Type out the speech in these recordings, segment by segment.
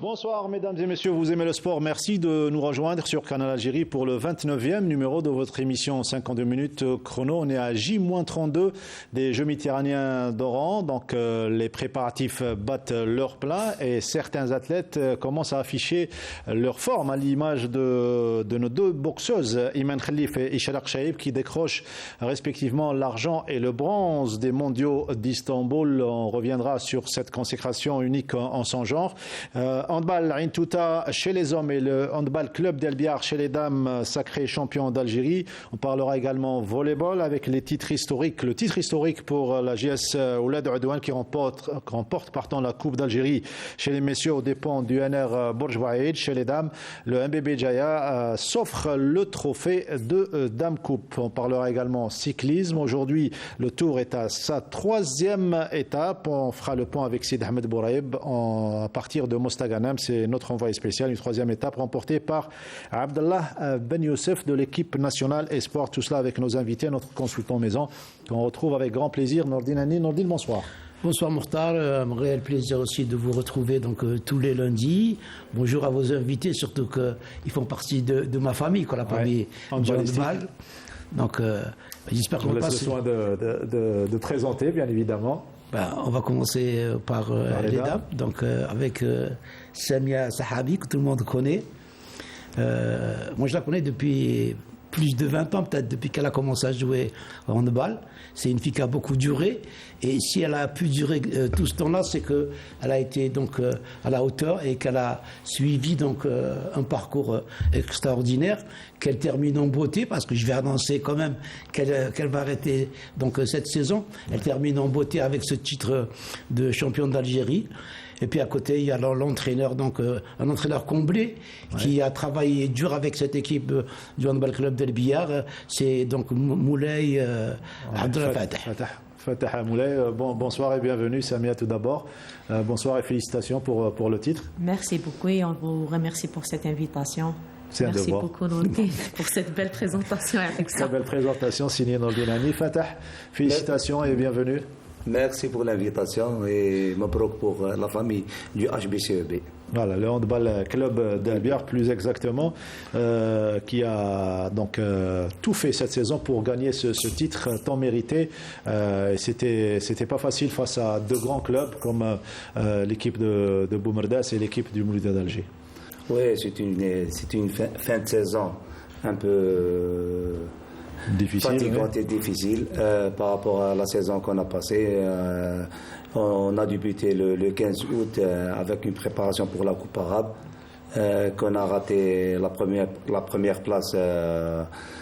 Bonsoir mesdames et messieurs, vous aimez le sport, merci de nous rejoindre sur Canal Algérie pour le 29e numéro de votre émission 52 minutes chrono. On est à J-32 des Jeux méditerranéens d'Oran, donc les préparatifs battent leur plein et certains athlètes commencent à afficher leur forme à l'image de nos deux boxeuses, Iman Khalif et Ishraq Chaib, qui décrochent respectivement l'argent et le bronze des mondiaux d'Istanbul. On reviendra sur cette consécration unique en son genre. Handball Ain Touta chez les hommes et le handball club d'El Biar chez les dames, sacré champion d'Algérie. On parlera également volleyball avec les titres historiques. Le titre historique pour la JS Oulad Oudouane qui remporte la Coupe d'Algérie chez les messieurs aux dépens du NR Bourj Waïd. Chez les dames, le MBB Jaya s'offre le trophée de Dame Coupe. On parlera également cyclisme. Aujourd'hui, le Tour est à sa 3e étape. On fera le point avec Sid Ahmed Bouraïb à partir de Mostaganem. C'est notre envoyé spécial, une 3e étape remportée par Abdallah Ben Youssef de l'équipe nationale Espoir. Tout cela avec nos invités, notre consultant maison, qu'on retrouve avec grand plaisir. Nordine Hani. Nordine, bonsoir. Bonsoir Mokhtar, un réel plaisir aussi de vous retrouver tous les lundis. Bonjour à vos invités, surtout qu'ils font partie de ma famille, la famille handball. Donc j'espère qu'on va passer. Je vous laisse le soin de présenter, bien évidemment. On va commencer par les dames, donc avec Samia Sahabi, que tout le monde connaît. Moi je la connais depuis plus de 20 ans, peut-être depuis qu'elle a commencé à jouer au handball. C'est une fille qui a beaucoup duré. Et si elle a pu durer tout ce temps-là, c'est qu'elle a été donc à la hauteur et qu'elle a suivi donc un parcours extraordinaire, qu'elle termine en beauté, parce que je vais annoncer quand même qu'elle va arrêter donc cette saison. Elle termine en beauté avec ce titre de championne d'Algérie. Et puis à côté, il y a l'entraîneur, donc un entraîneur comblé qui a travaillé dur avec cette équipe du handball club d'El Biar. C'est donc Moulay Abdel Fatah Moulay. Bonsoir et bienvenue, Samia, tout d'abord. Bonsoir et félicitations pour le titre. Merci beaucoup et on vous remercie pour cette invitation. Merci beaucoup, Nordine, pour cette belle présentation. Très belle présentation signée Nordine Hani. Fatah, félicitations et bienvenue. Merci pour l'invitation et mabrouk pour la famille du HBCEB. Voilà, le handball club d'El Biar, plus exactement, qui a donc tout fait cette saison pour gagner ce titre tant mérité. C'était pas facile face à deux grands clubs comme l'équipe de Boumerdas et l'équipe du Moulida d'Alger. Oui, c'est une fin de saison un peu fatigante et difficile par rapport à la saison qu'on a passée. On a débuté le 15 août avec une préparation pour la Coupe arabe, qu'on a raté la première place,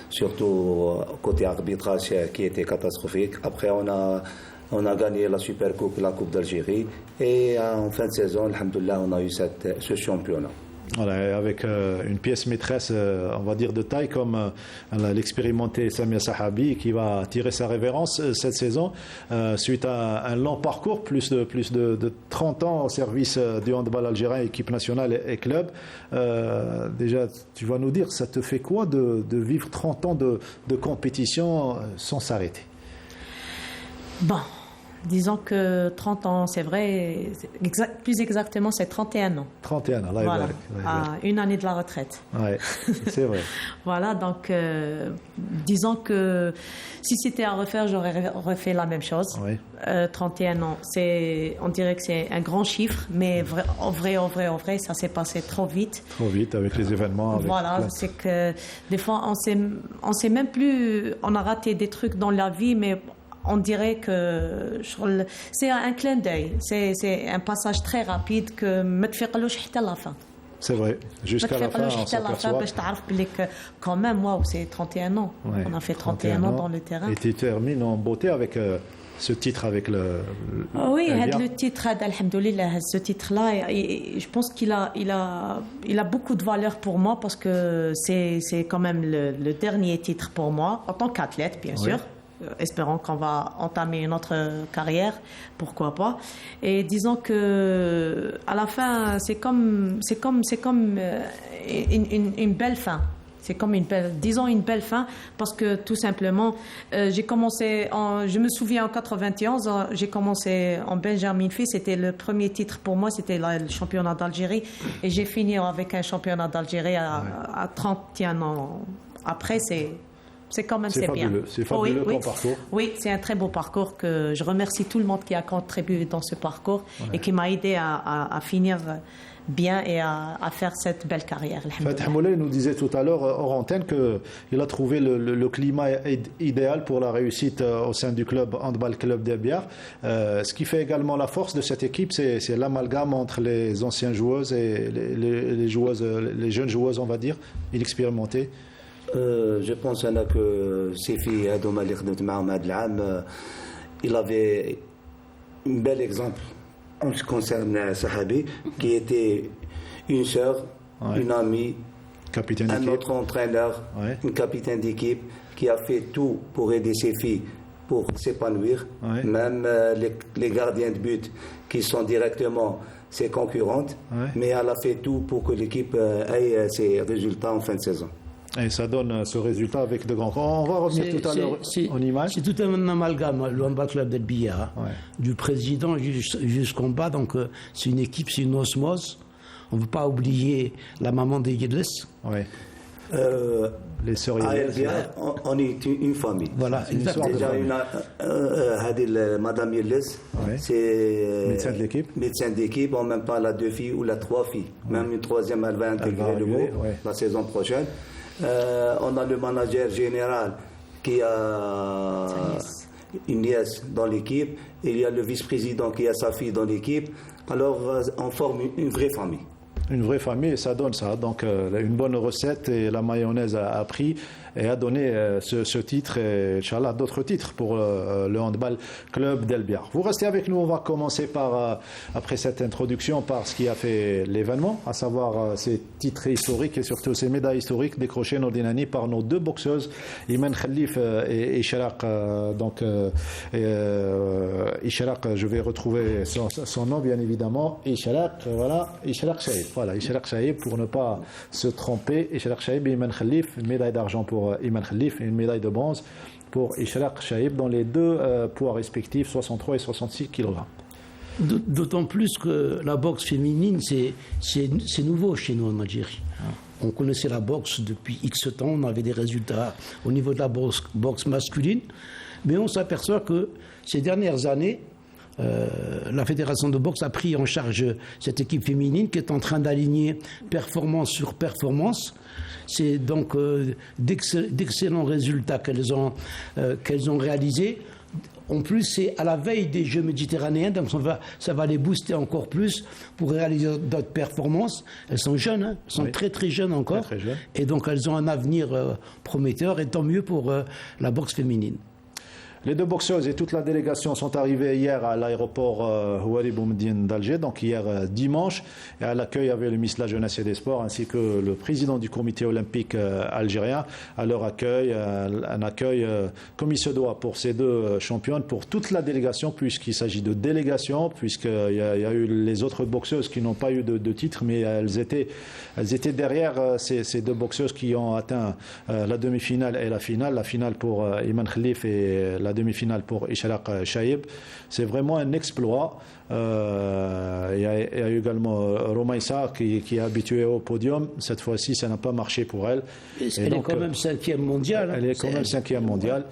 surtout côté arbitrage qui était catastrophique. Après, on a gagné la Super Coupe, la Coupe d'Algérie, et en fin de saison, alhamdoulilah, on a eu ce championnat. Voilà, avec une pièce maîtresse, on va dire de taille, comme l'expérimentée Samia Sahabi, qui va tirer sa révérence cette saison, suite à un long parcours, plus de 30 ans au service du handball algérien, équipe nationale et club. Déjà, tu vas nous dire, ça te fait quoi de vivre 30 ans de compétition sans s'arrêter? Bon. Disons que 30 ans, c'est vrai, plus exactement, c'est 31 ans. 31 ans, là, voilà, une année de la retraite. Oui, c'est vrai. Voilà, donc, disons que si c'était à refaire, j'aurais refait la même chose. Oui. 31 ans, on dirait que c'est un grand chiffre, mais en vrai, ça s'est passé trop vite. Trop vite, avec les événements. Voilà, c'est que des fois, on sait même plus, on a raté des trucs dans la vie, mais on dirait que c'est un clin d'œil, c'est un passage très rapide que ما تفيقلوش حتى la fin. C'est vrai, jusqu'à la fin, on s'aperçoit. Quand même, wow, c'est 31 ans. Ouais, on a fait 31 ans dans le terrain. Et tu termines en beauté avec ce titre, avec le. Oui, le titre, alhamdoulilah, ce titre-là, je pense qu'il a beaucoup de valeur pour moi parce que c'est quand même le dernier titre pour moi, en tant qu'athlète, bien sûr. Espérons qu'on va entamer une autre carrière, pourquoi pas. Et disons que à la fin, c'est comme une belle fin. c'est comme une belle fin, parce que tout simplement, j'ai commencé, je me souviens en 91, j'ai commencé en Benjamin Fils, c'était le premier titre pour moi, c'était le championnat d'Algérie, et j'ai fini avec un championnat d'Algérie à 31 ans. Après, c'est quand même bien. C'est fabuleux ton parcours. Oui, c'est un très beau parcours que je remercie tout le monde qui a contribué dans ce parcours et qui m'a aidé à finir bien et à faire cette belle carrière. Fatih Moulay nous disait tout à l'heure hors antenne qu'il a trouvé le climat idéal pour la réussite au sein du club Handball Club d'Elbiar. Ce qui fait également la force de cette équipe, c'est l'amalgame entre les anciennes joueuses et les jeunes joueuses, on va dire, inexpérimentées. Je pense que Sefi Adoum Ali Khdemt Maham هذا العام, il avait un bel exemple en ce qui concerne Sahabi, qui était une sœur, une amie, un autre entraîneur, un capitaine d'équipe, qui a fait tout pour aider ses filles pour s'épanouir. Même les gardiens de but qui sont directement ses concurrentes, mais elle a fait tout pour que l'équipe ait ses résultats en fin de saison. Et ça donne ce résultat avec de grands. On va revenir tout à l'heure en image. C'est tout un amalgame, le Handball Club d'Elbiar, du président jusqu'en bas. Donc c'est une équipe, c'est une osmose. On ne veut pas oublier la maman des Yedles. Les sœurs Yedles. On est une famille. Voilà, exactement. Déjà, Madame Yedles, c'est médecin de l'équipe. Médecin d'équipe, en même temps, elle a 2 filles ou la 3 filles. Même une troisième, elle va intégrer le groupe la saison prochaine. On a le manager général qui a une nièce dans l'équipe. Il y a le vice-président qui a sa fille dans l'équipe. Alors, on forme une vraie famille. Une vraie famille, ça donne ça. Donc, une bonne recette et la mayonnaise a pris et a donné ce titre et, Inch'Allah, d'autres titres pour le Handball Club d'Elbiar. Vous restez avec nous, on va commencer après cette introduction, par ce qui a fait l'événement, à savoir ces titres historiques et surtout ces médailles historiques décrochées Nordinani par nos 2 boxeuses, Iman Khalif et Ishraq. Ishraq, je vais retrouver son nom, bien évidemment. Ishraq, voilà, Ishraq Chaïb. Voilà, Ishraq Chaïb, pour ne pas se tromper. Ishraq Chaïb et Iman Khalif, médaille d'argent pour Iman Khalif et une médaille de bronze pour Ishraq Chaïb dans les 2 poids respectifs, 63 et 66 kg. D'autant plus que la boxe féminine, c'est nouveau chez nous en Algérie. On connaissait la boxe depuis X temps, on avait des résultats au niveau de la boxe masculine, mais on s'aperçoit que ces dernières années, la fédération de boxe a pris en charge cette équipe féminine qui est en train d'aligner performance sur performance. C'est donc d'excellents résultats qu'elles ont réalisés. En plus, c'est à la veille des Jeux méditerranéens, donc ça va les booster encore plus pour réaliser d'autres performances. Elles sont jeunes, elles sont très très jeunes encore, très jeunes. Et donc elles ont un avenir prometteur, et tant mieux pour la boxe féminine. Les 2 boxeuses et toute la délégation sont arrivées hier à l'aéroport Houari Boumediene d'Alger, donc hier dimanche. Et à l'accueil, il y avait le ministre de la Jeunesse et des Sports ainsi que le président du comité olympique algérien. À leur accueil, un accueil comme il se doit pour ces 2 championnes, pour toute la délégation, puisqu'il s'agit de délégation, puisqu'il y a eu les autres boxeuses qui n'ont pas eu de titre, mais elles étaient derrière ces 2 boxeuses qui ont atteint la demi-finale et la finale. La finale pour Iman Khalif et la demi-finale pour Ishraq Chaïb. C'est vraiment un exploit. Il y a également Romaïssa qui est habituée au podium. Cette fois-ci, ça n'a pas marché pour elle. Elle est quand même 5e mondiale. Elle est quand même 5e mondiale.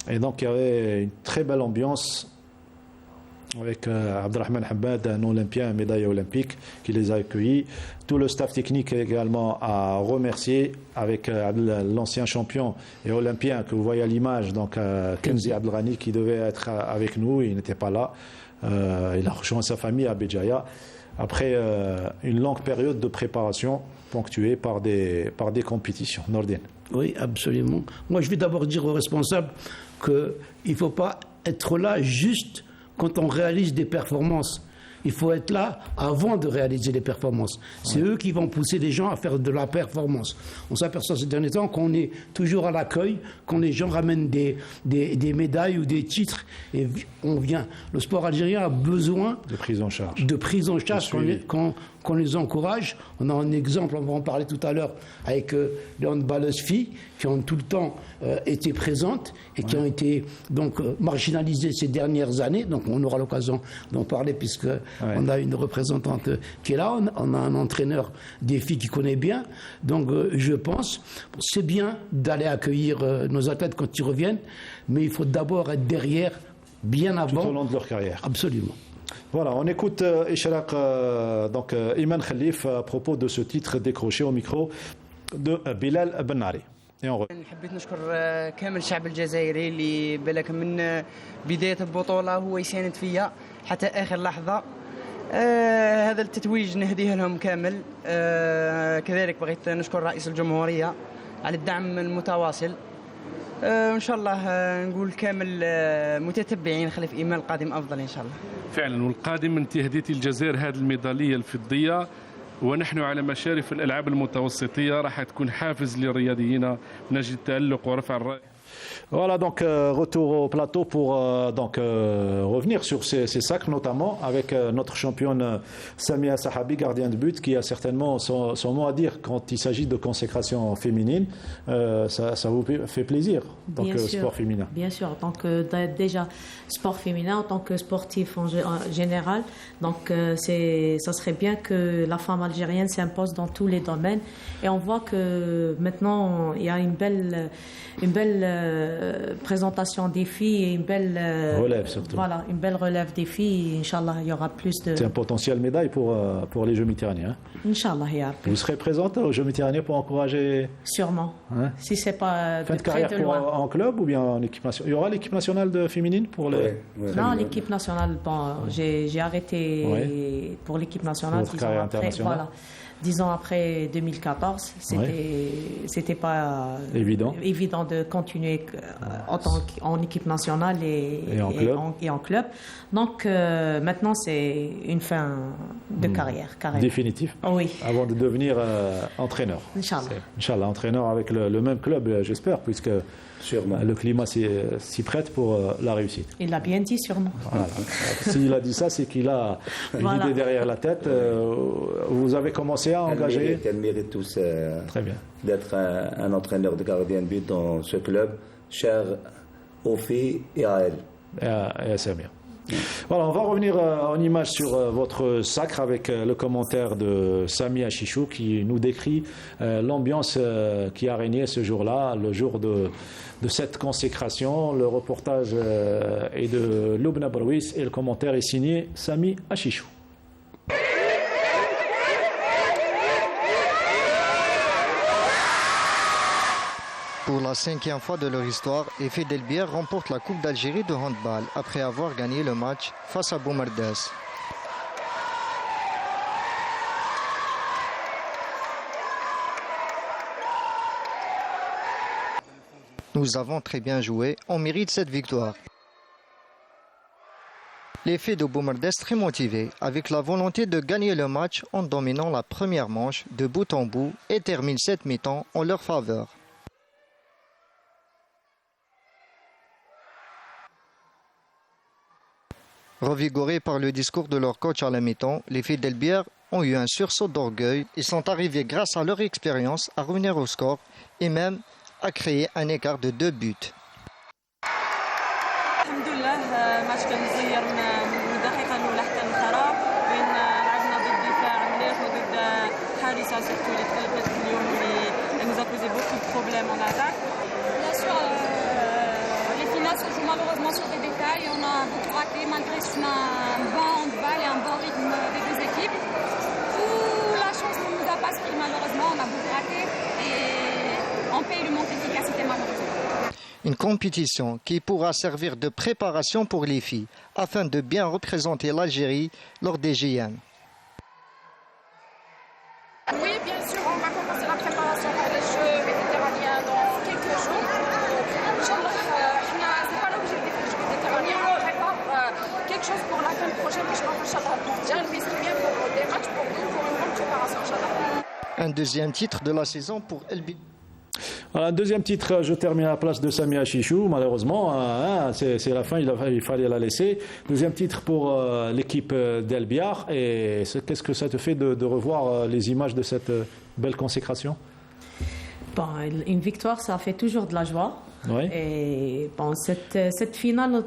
Et donc, il y avait une très belle ambiance avec Abdelrahman Hamad, un Olympien, un médaille olympique, qui les a accueillis. Tout le staff technique également a remercié, avec l'ancien champion et olympien que vous voyez à l'image, donc Kenzi Abdelrani, qui devait être avec nous, il n'était pas là. Il a rejoint sa famille à Béjaïa après une longue période de préparation ponctuée par des compétitions. Nordine. Oui, absolument. Moi, je vais d'abord dire aux responsables qu'il ne faut pas être là juste quand on réalise des performances. Il faut être là avant de réaliser les performances. C'est eux qui vont pousser les gens à faire de la performance. On s'aperçoit ces derniers temps qu'on est toujours à l'accueil, quand les gens ramènent des médailles ou des titres, et on vient. Le sport algérien a besoin de prise en charge. Qu'on qu'on les encourage. On a un exemple, on va en parler tout à l'heure, avec les handballeuses filles qui ont tout le temps été présentes et qui ont été donc marginalisées ces dernières années. Donc on aura l'occasion d'en parler puisque on a une représentante qui est là, on a un entraîneur des filles qui connaît bien. Donc je pense, c'est bien d'aller accueillir nos athlètes quand ils reviennent, mais il faut d'abord être derrière, bien avant. Tout au long de leur carrière. Absolument. Voilà, on écoute Ishraq, donc Iman Khalif à propos de ce titre décroché au micro de Bilal Bennari. Et on حبيت نشكر كامل الشعب الجزائري اللي بالك من بداية البطولة هو يساند فيا حتى آخر لحظة. هذا التتويج نهديه لهم كامل. كذلك بغيت نشكر رئيس الجمهورية على الدعم المتواصل. وإن شاء الله نقول كامل متتبعين خلف إيمان القادم أفضل إن شاء الله. فعلا والقادم من تهدئة الجزائر هذه الميدالية الفضية ونحن على مشارف الألعاب المتوسطية راح تكون حافز للرياضيين من أجل التألق ورفع الرأي. Voilà, donc retour au plateau pour revenir sur ces sacres, notamment avec notre championne Samia Sahabi, gardien de but, qui a certainement son mot à dire quand il s'agit de consécration féminine. Ça vous fait plaisir, en tant que sport féminin? Bien sûr, en tant que déjà sport féminin, en tant que sportif en général. Donc ça serait bien que la femme algérienne s'impose dans tous les domaines. Et on voit que maintenant, il y a une belle présentation des filles et une belle relève surtout. Voilà, une belle relève des filles. Inch'Allah, il y aura plus de. C'est un potentiel médaille pour les Jeux méditerranéens. Inch'Allah, il y a. Vous serez présente aux Jeux méditerranéens pour encourager. Sûrement. Hein? Si c'est pas fin de carrière en club ou bien en équipe nationale. Il y aura l'équipe nationale de féminine pour les. Oui. Non, l'équipe nationale. Bon, j'ai arrêté pour l'équipe nationale. Votre carrière internationale. Voilà. 10 ans après 2014, c'était pas évident de continuer en équipe nationale et en club. Donc maintenant c'est une fin de carrière. Définitive. Oui. Avant de devenir entraîneur. Inch'Allah. Inch'Allah, entraîneur avec le même club, j'espère, puisque sûrement le climat s'y prête pour la réussite. Il l'a bien dit, sûrement. Voilà. S'il a dit ça, c'est qu'il a une idée derrière la tête. Vous avez commencé à engager. Elle mérite tous très bien d'être un entraîneur de gardien de but dans ce club, cher aux filles et à elle. Et à Samia. Voilà, on va revenir en image sur votre sacre avec le commentaire de Samia Chichou qui nous décrit l'ambiance qui a régné ce jour-là, le jour de cette consécration. Le reportage est de Loubna Barouis et le commentaire est signé Samia Chichou. Pour la 5e fois de leur histoire, les filles d'El Biar remportent la Coupe d'Algérie de handball après avoir gagné le match face à Boumerdès. Nous avons très bien joué, on mérite cette victoire. Les filles de Boumerdès très motivées, avec la volonté de gagner le match en dominant la première manche de bout en bout et terminent cette mi-temps en leur faveur. Revigorés par le discours de leur coach à la mi-temps, les filles d'El Biar ont eu un sursaut d'orgueil. Ils sont arrivés grâce à leur expérience à revenir au score et même à créer un écart de 2 buts. Malheureusement sur des détails, on a beaucoup raté malgré un bon handball et un bon rythme des deux équipes. La chance ne nous a pas suffi malheureusement, on a beaucoup raté et on paye le manque d'efficacité malheureusement. Une compétition qui pourra servir de préparation pour les filles afin de bien représenter l'Algérie lors des JN. Oui, bien sûr, on va commencer la préparation pour les Jeux méditerranéens dans quelques jours. Quelque chose pour la fin prochaine, pour des matchs pour nous, pour une bonne préparation. Un deuxième titre de la saison pour El Biar. Voilà, deuxième titre, je termine à la place de Samia Chichou, malheureusement, c'est la fin, il fallait la laisser. Deuxième titre pour l'équipe d'El Biar, et qu'est-ce que ça te fait de revoir les images de cette belle consécration? Bon, une victoire, ça fait toujours de la joie. Oui. Et bon, cette finale,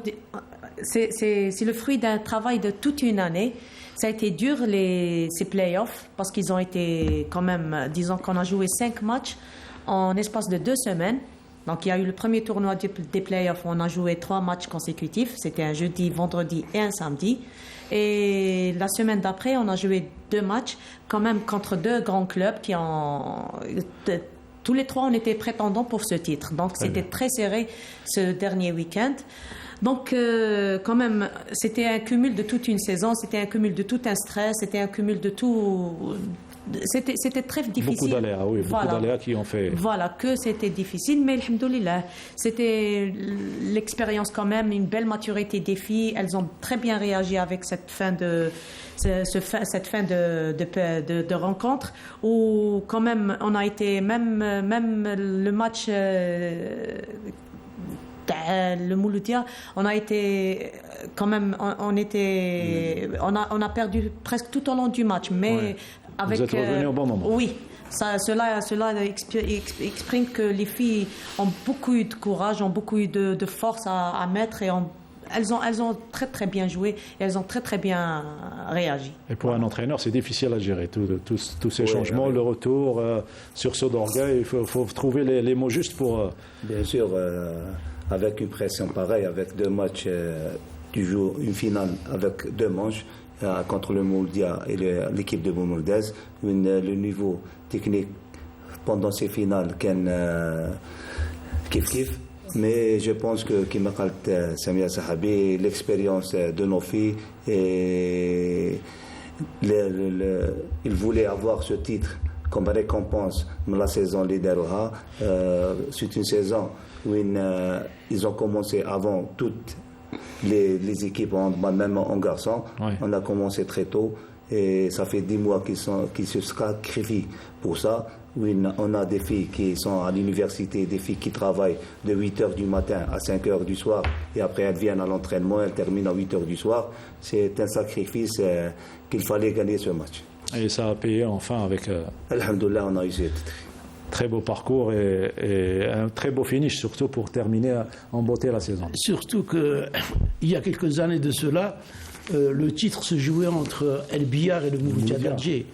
c'est le fruit d'un travail de toute une année. Ça a été dur, ces playoffs, parce qu'ils ont été quand même, disons qu'on a joué 5 matchs en espace de 2 semaines. Donc il y a eu le premier tournoi des playoffs où on a joué 3 matchs consécutifs. C'était un jeudi, vendredi et un samedi. Et la semaine d'après, on a joué 2 matchs quand même contre 2 grands clubs qui ont... Tous les 3, on était prétendants pour ce titre. Donc c'était très serré ce dernier week-end. Donc, quand même, c'était un cumul de toute une saison, c'était un cumul de tout un stress, c'était un cumul de tout... C'était très difficile. Beaucoup d'aléas, oui, voilà. Beaucoup d'aléas qui ont fait... Voilà, que c'était difficile, mais alhamdoulilah, c'était l'expérience quand même, une belle maturité des filles. Elles ont très bien réagi avec cette fin de rencontre, où quand même, on a été, même le match... le Mouloudia, on a été quand même, on a perdu presque tout au long du match, mais avec. Vous êtes revenu au bon moment. Oui, cela exprime que les filles ont beaucoup eu de courage, ont beaucoup eu de force à mettre et elles ont très très bien joué et elles ont très très bien réagi. Et pour un entraîneur, c'est difficile à gérer tous ces changements, le retour, sursaut d'orgueil. Il faut trouver les mots justes pour. Bien sûr. Avec une pression pareille, avec 2 matchs, tu joues une finale avec 2 manches contre le Mouldia et l'équipe de Boumoudez. Le niveau technique pendant ces finales, kiff. Mais je pense que, comme a dit Samia Sahabi, l'expérience de nos filles, et ils voulaient avoir ce titre comme récompense dans la saison Lideroha. C'est une saison où ils ont commencé avant toutes les équipes en handball, même en garçon. Oui. On a commencé très tôt et ça fait 10 mois qu'ils se sacrifient pour ça. Oui, on a des filles qui sont à l'université, des filles qui travaillent de 8h du matin à 5h du soir et après elles viennent à l'entraînement, elles terminent à 8h du soir. C'est un sacrifice qu'il fallait gagner ce match. Et ça a payé enfin avec... Alhamdoulilah, on a eu cette... Très beau parcours et un très beau finish, surtout pour terminer en beauté la saison. Surtout qu'il y a quelques années de cela, le titre se jouait entre El Biar et le Mouloudia d'Alger,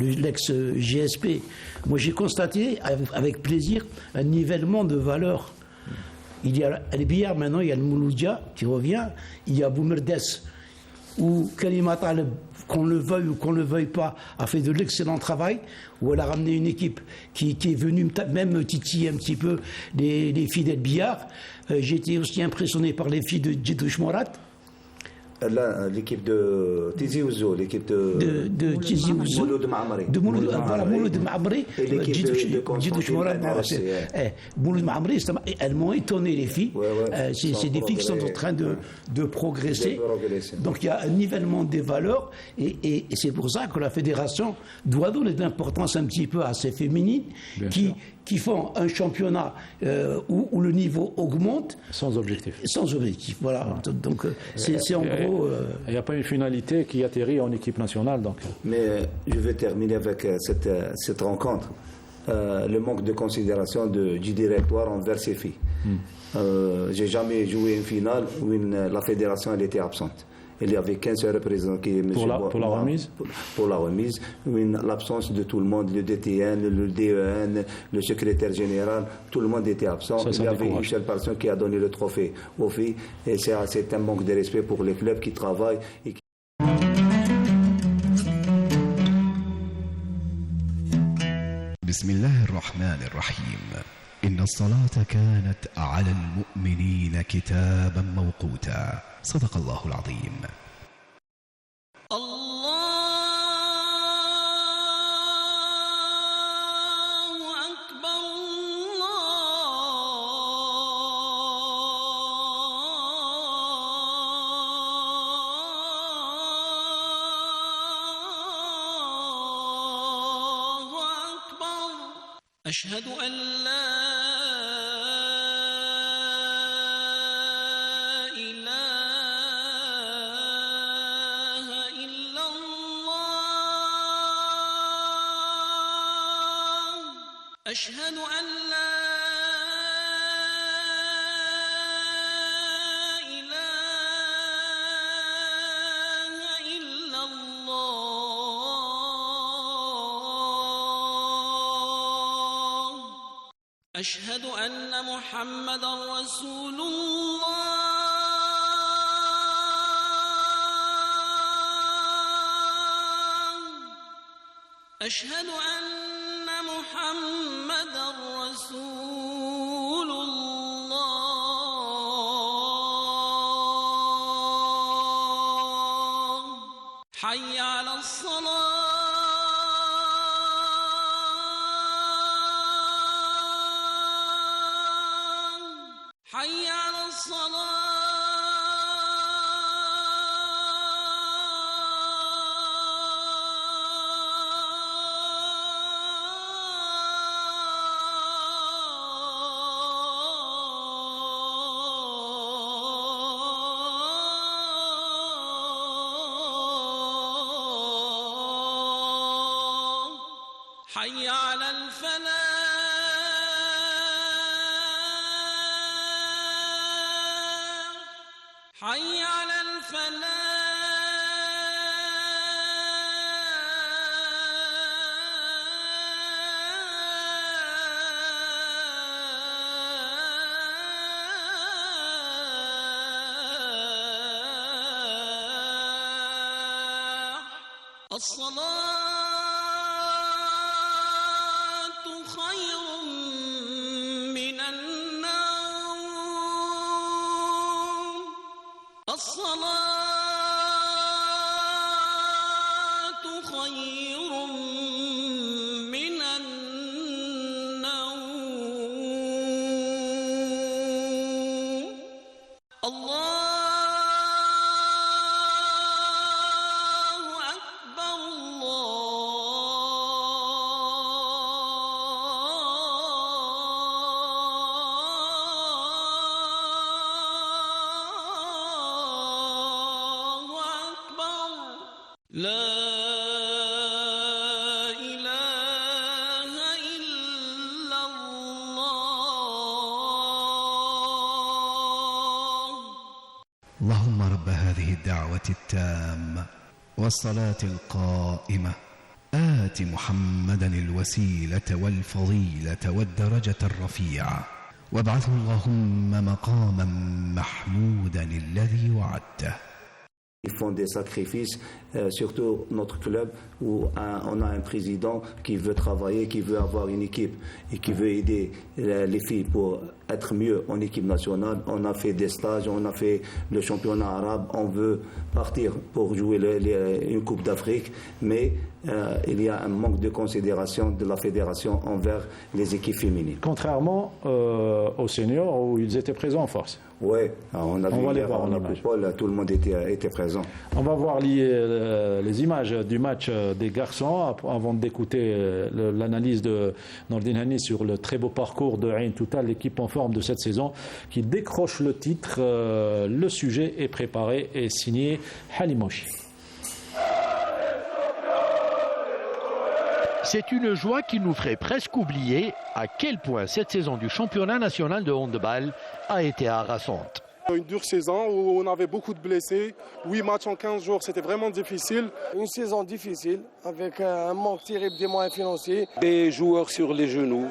l'ex-GSP. Moi, j'ai constaté avec plaisir un nivellement de valeurs. Il y a El Biar, maintenant, il y a le Mouloudia qui revient, il y a Boumerdes, où Kalima Taleb, qu'on le veuille ou qu'on ne le veuille pas, a fait de l'excellent travail, où elle a ramené une équipe qui est venue même titiller un petit peu les filles d'El Biar. J'ai été aussi impressionné par les filles de Djedouch Morat. Là, l'équipe de Tizi Ouzou, l'équipe de Tizi Ouzou, Mouloud Maamri. De Mouloud Maamri, et l'équipe de Djedouch Morat. Mouloud Maamri, elles m'ont étonné, les filles. C'est des filles qui sont en train de progresser. Donc il y a un nivellement des valeurs et c'est pour ça que la fédération doit donner de l'importance un petit peu à ces féminines qui font un championnat où le niveau augmente. Sans objectif. Sans objectif, voilà. Donc c'est en gros... Il n'y a pas une finalité qui atterrit en équipe nationale. Donc. Mais je vais terminer avec cette rencontre. Le manque de considération du directoire envers ses filles. J'ai jamais joué une finale où la fédération elle était absente. Il n'y avait qu'un seul représentant qui est M. Pour la remise Pour la remise. L'absence de tout le monde, le DTN, le DEN, le secrétaire général, tout le monde était absent. Il y avait une seule personne qui a donné le trophée aux filles. Et c'est un manque de respect pour les clubs qui travaillent. بسم الله الرحمن الرحيم إن الصلاة كانت على المؤمنين كتابا موقوتا صدق الله العظيم. أشهد أن لا أشهد أن لا إله إلا الله أشهد أن محمدا رسول الله أشهد أن محمدا رسول الله حي على الصلاة حي على الصلاة حي على الفلاح حي على الفلاح الصلاة خير من النوم الصلاة خير من النوم الله أكبر الله أكبر لا إله إلا الله اللهم رب هذه الدعوة التامة والصلاة القائمة آت محمدا الوسيلة والفضيلة والدرجة الرفيعة وابعثه اللهم مقاما محمودا الذي وعدته. Ils font des sacrifices, surtout notre club où on a un président qui veut travailler, qui veut avoir une équipe et qui veut aider les filles pour être mieux en équipe nationale. On a fait des stages, on a fait le championnat arabe, on veut partir pour jouer une Coupe d'Afrique, mais il y a un manque de considération de la fédération envers les équipes féminines. Contrairement aux seniors où ils étaient présents en force. Oui, on a vu va les hier, voir en on a image. Coupole, tout le monde était présent. On va voir les images du match des garçons avant d'écouter l'analyse de Nordin Hani sur le très beau parcours de Ain Total, l'équipe en forme de cette saison qui décroche le titre. Le sujet est préparé et signé Halimoshi. C'est une joie qui nous ferait presque oublier à quel point cette saison du championnat national de handball a été harassante. Une dure saison où on avait beaucoup de blessés. 8 matchs en 15 jours, c'était vraiment difficile. Une saison difficile avec un manque terrible des moyens financiers. Des joueurs sur les genoux,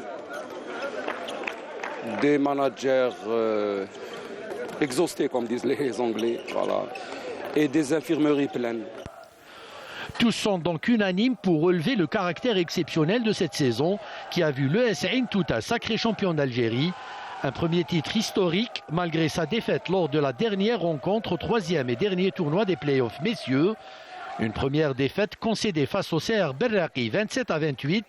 des managers exhaustés comme disent les Anglais, voilà, et des infirmeries pleines. Tous sont donc unanimes pour relever le caractère exceptionnel de cette saison qui a vu l'ES Ain Total sacré champion d'Algérie. Un premier titre historique malgré sa défaite lors de la dernière rencontre au troisième et dernier tournoi des playoffs messieurs. Une première défaite concédée face au CR Berraqi 27-28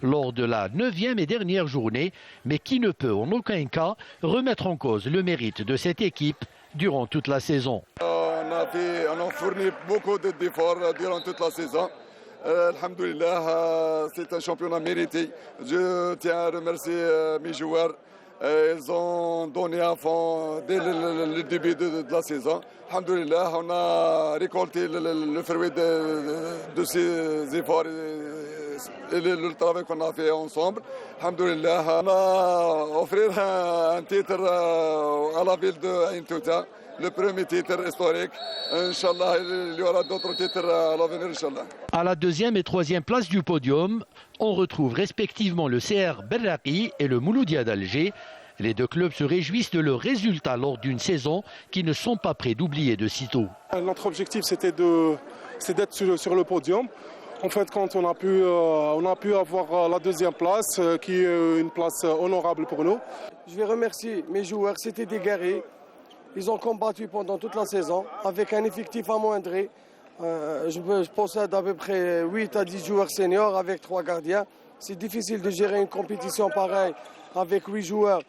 lors de la 9e et dernière journée, mais qui ne peut en aucun cas remettre en cause le mérite de cette équipe durant toute la saison. On a fourni beaucoup d'efforts durant toute la saison. Alhamdoulilah, c'est un championnat mérité. Je tiens à remercier mes joueurs. Ils ont donné à fond dès le début de la saison. Alhamdoulilah, on a récolté le fruit de ces efforts et le travail qu'on a fait ensemble. Alhamdoulilah, on a offert un titre à la ville de Ain Touta, le premier titre historique. Inch'Allah, il y aura d'autres titres à l'avenir, Inch'Allah. À la deuxième et troisième place du podium, on retrouve respectivement le CR Berraqi et le Mouloudia d'Alger. Les deux clubs se réjouissent de leurs résultats lors d'une saison qu'ils ne sont pas prêts d'oublier de sitôt. Notre objectif, c'est d'être sur le podium. En fait, quand on a pu avoir la deuxième place, qui est une place honorable pour nous. Je vais remercier mes joueurs, c'était des guerriers. Ils ont combattu pendant toute la saison avec un effectif amoindri. Je possède à peu près 8 à 10 joueurs seniors avec 3 gardiens. C'est difficile de gérer une compétition pareille avec 8 joueurs.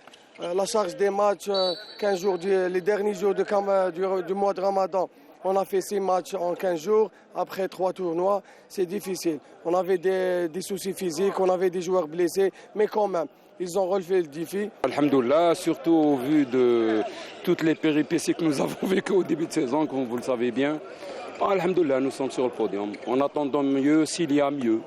La charge des matchs, 15 jours, les derniers jours du mois de Ramadan. On a fait 6 matchs en 15 jours, après 3 tournois, c'est difficile. On avait des soucis physiques, on avait des joueurs blessés, mais quand même, ils ont relevé le défi. Alhamdoulilah, surtout au vu de toutes les péripéties que nous avons vécues au début de saison, comme vous le savez bien. Alhamdoulilah, nous sommes sur le podium. En attendant mieux s'il y a mieux.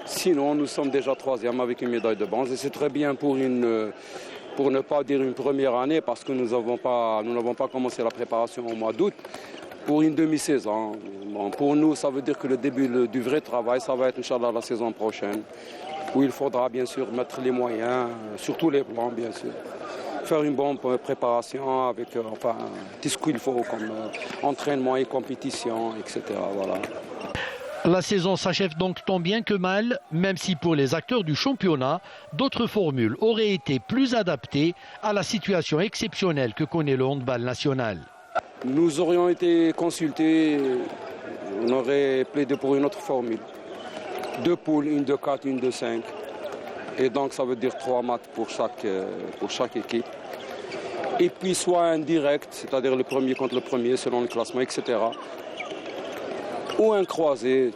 Sinon, nous sommes déjà 3e avec une médaille de bronze et c'est très bien pour ne pas dire une première année parce que nous n'avons pas commencé la préparation au mois d'août. Pour une demi-saison. Bon, pour nous, ça veut dire que le début du vrai travail, ça va être, Inch'Allah, la saison prochaine, où il faudra bien sûr mettre les moyens, surtout les plans, bien sûr. Faire une bonne préparation avec tout ce qu'il faut comme entraînement et compétition, etc. Voilà. La saison s'achève donc tant bien que mal, même si pour les acteurs du championnat, d'autres formules auraient été plus adaptées à la situation exceptionnelle que connaît le handball national. Nous aurions été consultés, on aurait plaidé pour une autre formule. 2 poules, une de 4, une de 5. Et donc ça veut dire 3 matchs pour chaque équipe. Et puis soit un direct, c'est-à-dire le premier contre le premier selon le classement, etc. Ou un croisé,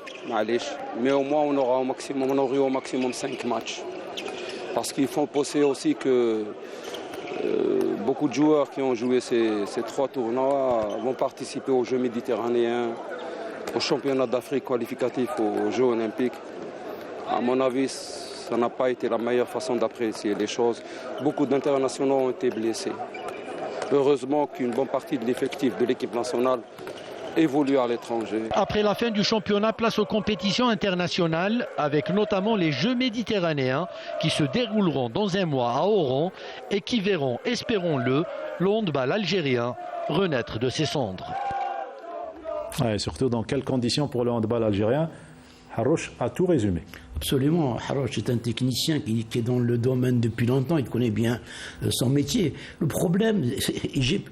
mais au moins on aurait au maximum 5 matchs. Parce qu'il faut penser aussi que beaucoup de joueurs qui ont joué ces 3 tournois vont participer aux Jeux méditerranéens, aux championnats d'Afrique qualificatifs, aux Jeux olympiques. À mon avis, ça n'a pas été la meilleure façon d'apprécier les choses. Beaucoup d'internationaux ont été blessés. Heureusement qu'une bonne partie de l'effectif de l'équipe nationale évolue à l'étranger. Après la fin du championnat, place aux compétitions internationales, avec notamment les Jeux méditerranéens qui se dérouleront dans un mois à Oran et qui verront, espérons-le, le handball algérien renaître de ses cendres. Et surtout dans quelles conditions pour le handball algérien? Harouche a tout résumé. Absolument. Harouche est un technicien qui est dans le domaine depuis longtemps, il connaît bien son métier. Le problème,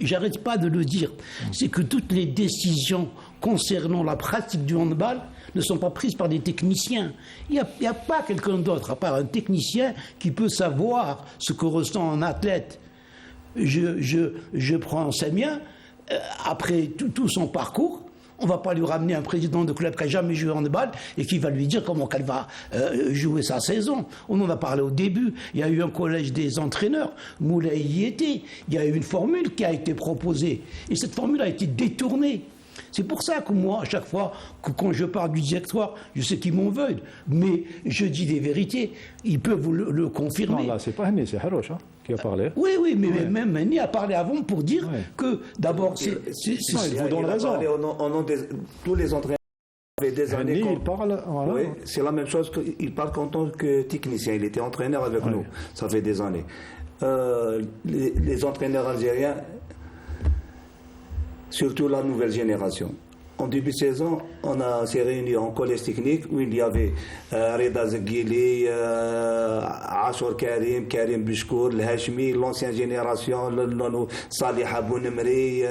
j'arrête pas de le dire, c'est que toutes les décisions concernant la pratique du handball ne sont pas prises par des techniciens. Il n'y a pas quelqu'un d'autre, à part un technicien, qui peut savoir ce que ressent un athlète. Je prends Samia, après tout son parcours, on ne va pas lui ramener un président de club qui n'a jamais joué en handball et qui va lui dire comment qu'elle va jouer sa saison. On en a parlé au début. Il y a eu un collège des entraîneurs. Moulay y était. Il y a eu une formule qui a été proposée. Et cette formule a été détournée. C'est pour ça que moi, à chaque fois, quand je parle du directoire, je sais qu'ils m'en veulent. Mais je dis des vérités. Ils peuvent vous le confirmer. Non, là, c'est pas Henni, c'est Harouche qui a parlé. Oui, mais même Henni a parlé avant pour dire que, d'abord, il vous donne raison. Tous les entraîneurs avaient des années. Il parle, voilà. Oui, c'est la même chose qu'il parle en tant que technicien. Il était entraîneur avec nous. Ça fait des années. Les entraîneurs algériens, surtout la nouvelle génération. En début de saison, on s'est réunis en collège technique où il y avait Reda Zegili, Ashur Karim Bishkour, le Hashmi, l'ancienne génération, Salih Abounemri,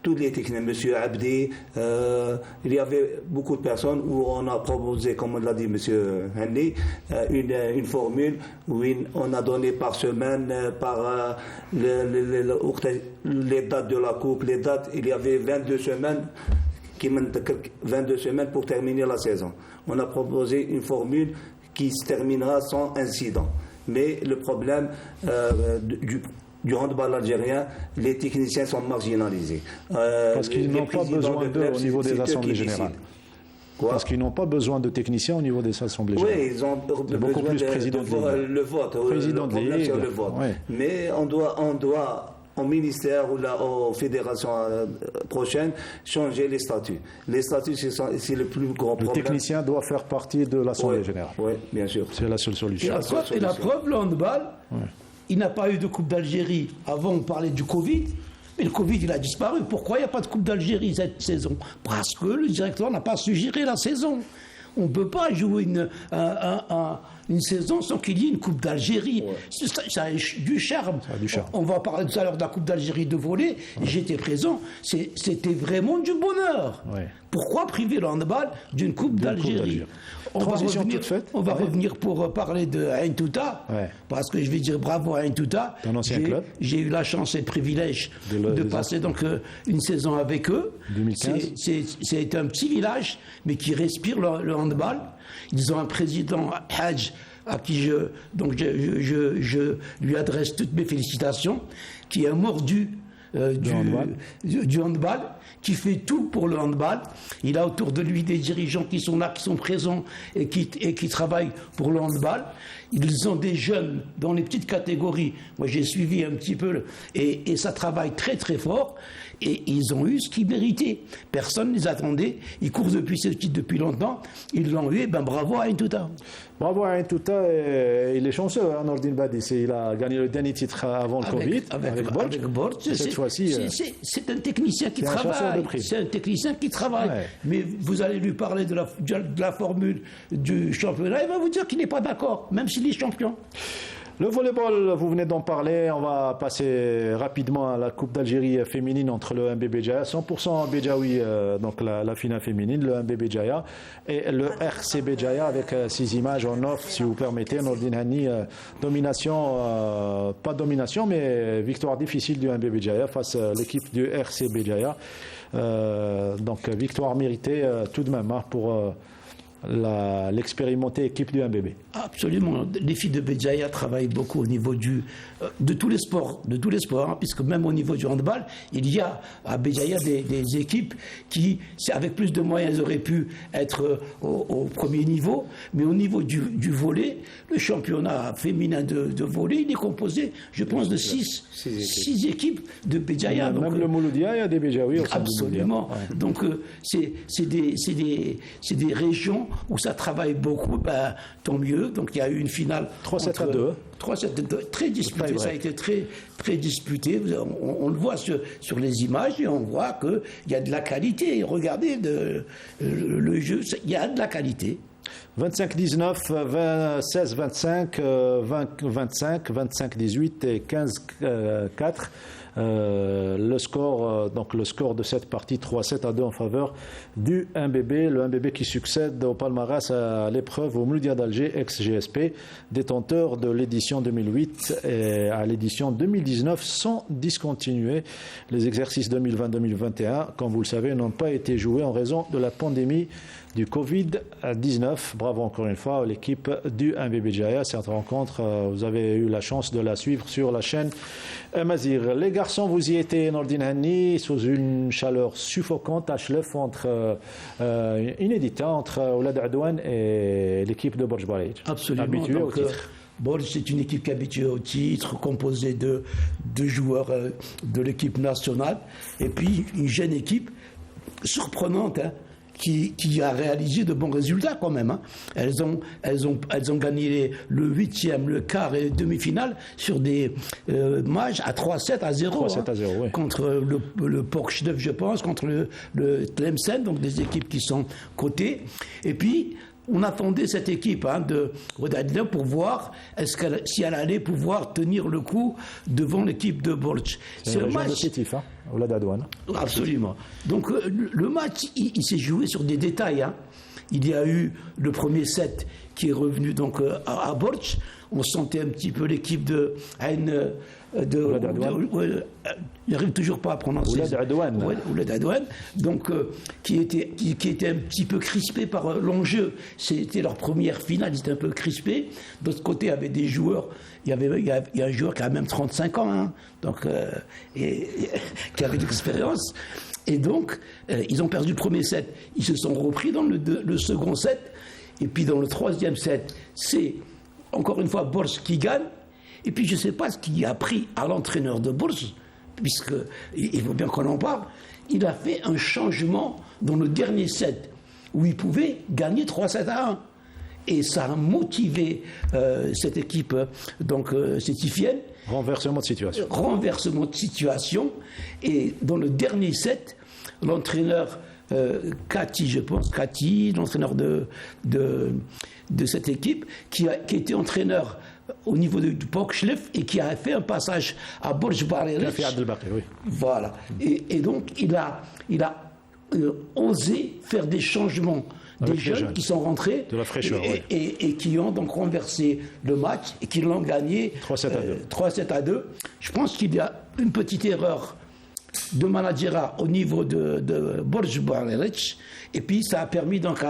tous les techniciens, M. Abdi. Il y avait beaucoup de personnes où on a proposé, comme l'a dit M. Henni, une formule où on a donné par semaine, par les dates de la coupe, les dates, il y avait 22 semaines. 22 semaines pour terminer la saison. On a proposé une formule qui se terminera sans incident. Mais le problème du handball algérien, les techniciens sont marginalisés. Parce qu'ils n'ont pas besoin d'eux au niveau des assemblées générales. Parce qu'ils n'ont pas besoin de techniciens au niveau des assemblées générales. Oui, ils ont beaucoup plus président de ligue. Le vote, président de ligue. le vote. Ouais. Mais on doit au ministère ou aux fédérations prochaines changer les statuts. Les statuts, c'est le plus grand problème. Le technicien doit faire partie de l'Assemblée générale. Oui, bien sûr. C'est la seule solution. Et la preuve, le handball, il n'a pas eu de Coupe d'Algérie. Avant, on parlait du Covid. Mais le Covid, il a disparu. Pourquoi il n'y a pas de Coupe d'Algérie cette saison? Parce que le directeur n'a pas su gérer la saison. On ne peut pas jouer une saison sans qu'il y ait une Coupe d'Algérie. Ouais. Ça a du charme. On va parler tout à l'heure de la Coupe d'Algérie de volley. J'étais présent. C'était vraiment du bonheur. Ouais. Pourquoi priver le handball d'une Coupe d'Algérie? On va revenir pour parler de Ain Touta, parce que je vais dire bravo à Ain Touta. Ton ancien club. J'ai eu la chance et le privilège de passer donc une saison avec eux. 2015. C'est un petit village, mais qui respire le handball. Ils ont un président, Hadj, à qui je lui adresse toutes mes félicitations, qui est un mordu du handball, qui fait tout pour le handball. Il a autour de lui des dirigeants qui sont là, qui sont présents et qui travaillent pour le handball. Ils ont des jeunes dans les petites catégories. Moi, j'ai suivi un petit peu et ça travaille très très fort. Et ils ont eu ce qu'ils méritaient. Personne ne les attendait. Ils courent depuis ce titre depuis longtemps. Ils l'ont eu. Bravo à Ain Touta. Bravo à Ain Touta. Il est chanceux, Nordine Badis. Il a gagné le dernier titre avant le Covid avec Borj. Cette fois-ci, c'est un technicien qui travaille. C'est un technicien qui travaille. Ouais. Mais vous allez lui parler de la formule du championnat. Il va vous dire qu'il n'est pas d'accord, même s'il est champion. Le volleyball, vous venez d'en parler. On va passer rapidement à la Coupe d'Algérie féminine entre le MB Béjaïa, 100% Béjaoui, donc la finale féminine, le MB Béjaïa et le RC Béjaïa avec 6 images en off, si vous permettez. Nordine Hani, domination, pas domination, mais victoire difficile du MB Béjaïa face à l'équipe du RC Béjaïa. Donc victoire méritée tout de même pour l'expérimentée équipe du MBB. Absolument. Les filles de Béjaïa travaillent beaucoup au niveau de tous les sports, hein, puisque même au niveau du handball, il y a à Béjaïa des équipes qui, avec plus de moyens, auraient pu être au premier niveau, mais au niveau du volley, le championnat féminin de volley, il est composé, je pense, de 6 équipes de Béjaïa. Même le Mouloudia, il y a des Béjaouis. Absolument. Ouais. Donc, c'est des régions où ça travaille beaucoup, tant mieux. Donc il y a eu une finale 3-7-2. 3-7-2, très disputé. Ça a été très, très disputé. On le voit sur les images et on voit qu'il y a de la qualité. Regardez le jeu, il y a de la qualité. 25-19, 16-25, 20-25, 25-18 et 15-4. Le score de cette partie 3-7-2 en faveur du MBB, le MBB qui succède au palmarès à l'épreuve au Mouloudia d'Alger ex-GSP, détenteur de l'édition 2008 et à l'édition 2019 sans discontinuer. Les exercices 2020-2021, comme vous le savez, n'ont pas été joués en raison de la pandémie du Covid-19. Bravo encore une fois à l'équipe du MBB Jaya. Cette rencontre, vous avez eu la chance de la suivre sur la chaîne Mazir. Les garçons, vous y étiez, Nordine Hani, sous une chaleur suffocante à Chlef, inédite entre Oulad Adouane et l'équipe de Borj Barij. Absolument. Habituée au titre. Borj, c'est une équipe qui est habituée au titre, composée de joueurs de l'équipe nationale, et puis une jeune équipe surprenante, hein, qui a réalisé de bons résultats quand même. Hein. Elles ont gagné le 8e, le quart et demi-finale sur des matchs à 3-7 à 0. 3-7 à 0, oui. Contre le Porchdef, je pense, contre le Tlemcen, donc des équipes qui sont cotées. Et puis, on attendait cette équipe de Rodadla pour voir si elle allait pouvoir tenir le coup devant l'équipe de Borj. C'est un match positif, Oulad Adouane. Absolument. Donc le match, il s'est joué sur des détails. Hein. Il y a eu le premier set qui est revenu donc à Borch. On sentait un petit peu l'équipe de il n'arrive toujours pas à prononcer. Ouled Adouane. Donc, qui était un petit peu crispé par l'enjeu. C'était leur première finale, ils étaient un peu crispés. D'autre côté, il y avait des joueurs. Il y a un joueur qui a même 35 ans, hein, donc, qui avait de l'expérience. Et donc, ils ont perdu le premier set. Ils se sont repris dans le second set. Et puis, dans le troisième set, c'est encore une fois Borch qui gagne. Et puis, je ne sais pas ce qui a pris à l'entraîneur de Borch, puisqu'il faut bien qu'on en parle. Il a fait un changement dans le dernier set, où il pouvait gagner 3-7-1. Et ça a motivé cette équipe sétifienne. Renversement de situation. Renversement de situation. Et dans le dernier set, l'entraîneur Cathy, l'entraîneur de cette équipe, qui était entraîneur au niveau du Pokschlef et qui a fait un passage à Borj Barerech. Oui. Voilà. Et donc, il a osé faire des changements. Des jeunes qui sont rentrés de la fraîcheur, et qui ont donc renversé le match et qui l'ont gagné 3-7-2. Je pense qu'il y a une petite erreur de managera au niveau de Borj Barerech, et puis ça a permis donc